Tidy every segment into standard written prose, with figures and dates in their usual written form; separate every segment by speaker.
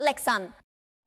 Speaker 1: 力神，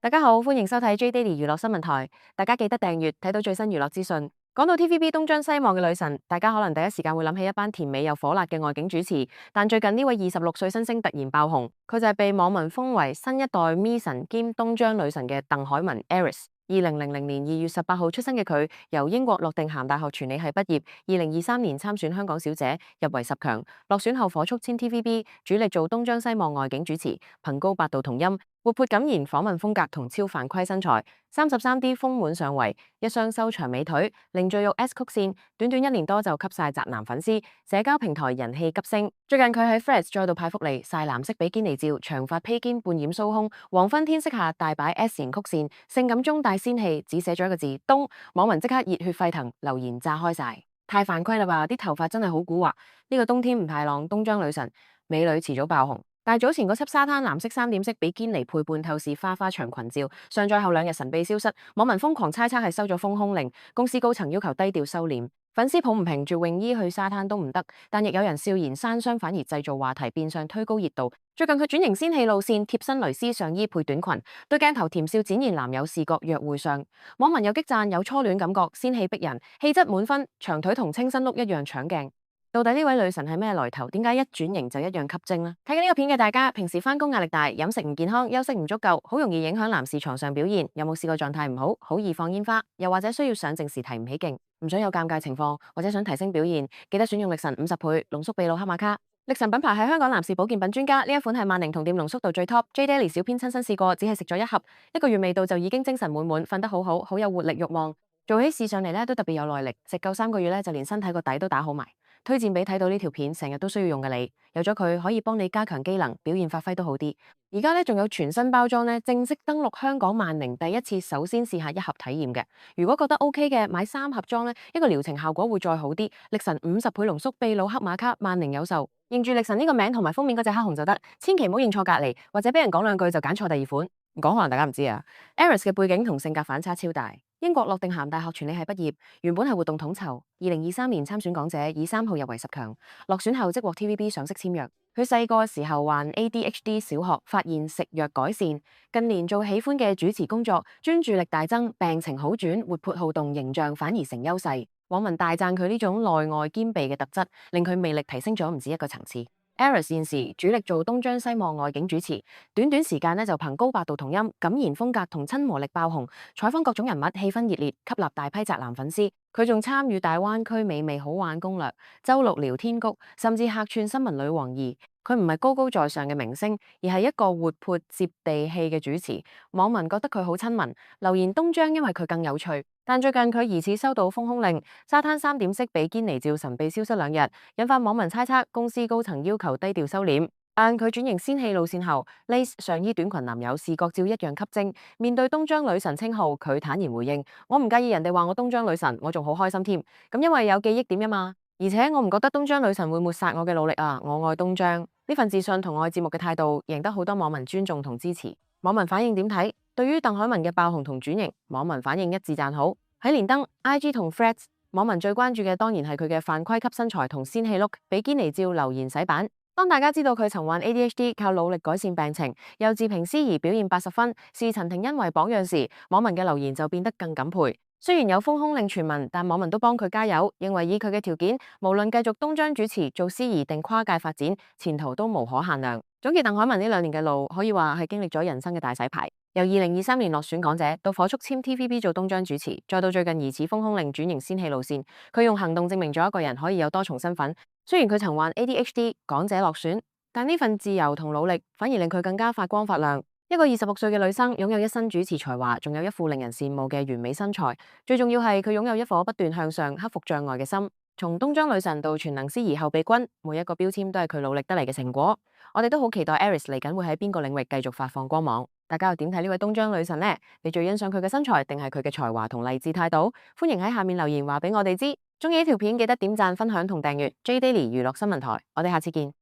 Speaker 2: 大家好，歡迎收睇 J Daily 娛樂新聞台。大家記得訂閱，睇到最新娛樂資訊。講到 TVB 東張西望嘅女神，大家可能第一時間會諗起一班甜美又火辣嘅外景主持。但最近呢位26歲新星突然爆紅，佢就係被網民封為新一代咪神兼東張女神嘅鄧海文 Aris。2000年2月18號出生嘅佢，由英國諾定咸大學傳理系畢業。2023年參選香港小姐，入圍10強。落選後火速簽 TVB，主力做東張西望外景主持，憑高八度同音。活潑敢言訪問風格同超犯規身材，33D 豐滿上圍，一雙修長美腿，零贅肉 S 曲線，短短1年多就吸晒宅男粉絲，社交平台人氣急升。最近佢喺 Threads 再度派福利，曬藍色比堅尼照，長髮披肩半掩蘇胸，黃昏天色下大擺 S 型曲線，性感中帶仙氣，只寫咗一個字東，網民即刻熱血沸騰，留言炸開晒。太犯規啦吧，啲頭髮真係好蠱惑。呢個冬天唔太浪，東張女神美女遲早爆紅。但早前嗰輯沙灘藍色3點式比堅尼配半透視花花長裙照上載後2日神秘消失，網民瘋狂猜測係收咗封空令，公司高層要求低調收斂，粉絲抱唔平，着泳衣去沙灘都唔得，但亦有人笑言珊雙反而製造話題，變相推高熱度。最近佢轉型仙氣路線，貼身蕾絲上衣配短裙，對鏡頭甜笑展現男友視覺約會相，網民有激讚有初戀感覺，仙氣逼人，氣質滿分，長腿同清新碌一樣搶鏡。到底呢位女神係咩來頭？點解一轉型就一樣吸睛呢？睇緊呢個片嘅大家，平時返工壓力大，飲食唔健康，休息唔足夠，好容易影響男士床上表現。有冇試過狀態唔好，好易放煙花，又或者需要上鏡時提唔起勁，唔想有尷尬情況，或者想提升表現，記得選用力神50倍濃縮秘魯黑瑪卡。力神品牌係香港男士保健品專家，呢一款係萬寧同店濃縮度最 top。J Daily 小編親身試過，只係食咗1盒，1個月未到就已經精神滿滿，瞓得好好，好有活力慾望，做起事上嚟咧都特別有耐力。食夠3個月咧，就連身體個底都打好埋。推薦俾睇到呢條片成日都需要用嘅你，有咗佢可以幫你加強機能，表現發揮都好啲。而家咧仲有全新包裝咧，正式登陸香港萬寧，第一次首先試下1盒體驗嘅。如果覺得 OK 嘅，買3盒裝咧，一個療程效果會再好啲。力神50倍濃縮秘魯黑瑪卡，萬寧有售。認住力神呢個名同埋封面嗰隻黑熊就得，千祈唔好認錯隔離，或者俾人講兩句就揀錯第二款。唔講可能大家唔知啊。Aris 嘅背景同性格反差超大。英國諾定咸大學傳理系畢業，原本係活動統籌。2023年參選港姐，以3號入圍10強。落選後即獲 TVB 賞識簽約。佢細個嘅時候患 ADHD 小學，發現食藥改善。近年做喜歡嘅主持工作，專注力大增，病情好轉，活潑好動，形象反而成優勢。網民大讚佢呢種內外兼備嘅特質，令佢魅力提升咗唔止一個層次。Aris 現時主力做東張西望外景主持，短時間就憑高八度同音、敢言風格同親和力爆紅，採訪各種人物，氣氛熱烈，吸納大批宅男粉絲。佢仲參與大灣區美味好玩攻略、周六聊天谷，甚至客串新聞女王2。佢唔係高高在上嘅明星，而係一個活潑接地氣嘅主持。網民覺得佢好親民，留言東張因為佢更有趣。但最近佢疑似收到封空令，沙灘3點式比堅尼照神秘消失2日，引發網民猜測公司高層要求低調收斂。但佢轉型仙氣路線後，lace 上衣短裙男友視覺照一樣吸睛。面對東張女神稱號，佢坦然回應：我唔介意人哋話我東張女神，我仲好開心添。咁因為有記憶點吖嘛，而且我唔覺得東張女神會抹殺我嘅努力啊！我愛東張。呢份自信同愛節目嘅態度，贏得好多網民尊重同支持。網民反應點睇？對於鄧海文嘅爆紅同轉型，網民反應一致讚好。喺連登、IG 同 Threads，網民最關注嘅當然係佢嘅犯規級身材同仙氣 look，比堅尼照留言洗版。當大家知道佢曾患 ADHD， 靠努力改善病情，又自評司儀表現80分，視陳庭欣為榜樣時，網民嘅留言就變得更感佩。雖然有封空令傳聞，但網民都幫佢加油，認為以佢嘅條件，無論繼續東張主持、做司儀定跨界發展，前途都無可限量。總結鄧海文呢2年嘅路，可以話係經歷咗人生嘅大洗牌。由2023年落選港姐，到火速簽 TVB 做東張主持，再到最近疑似封空令轉型仙氣路線，佢用行動證明咗一個人可以有多重身份。雖然佢曾患 ADHD， 港姐落選，但呢份自由同努力反而令佢更加發光發亮。一個26歲嘅女生，擁有一身主持才華，仲有一副令人羨慕嘅完美身材。最重要係佢擁有一顆不斷向上、克服障礙嘅心。從東張女神到全能司儀後備軍，每一個標籤都係佢努力得嚟嘅成果。我哋都好期待 Aris 嚟緊會喺邊個領域繼續發放光芒。大家又點睇呢位東張女神呢？你最欣賞佢嘅身材，定係佢嘅才華同勵志態度？歡迎喺下面留言話俾我哋知。中意呢條片記得點讚、分享同訂閱 J Daily 娛樂新聞台。我哋下次見。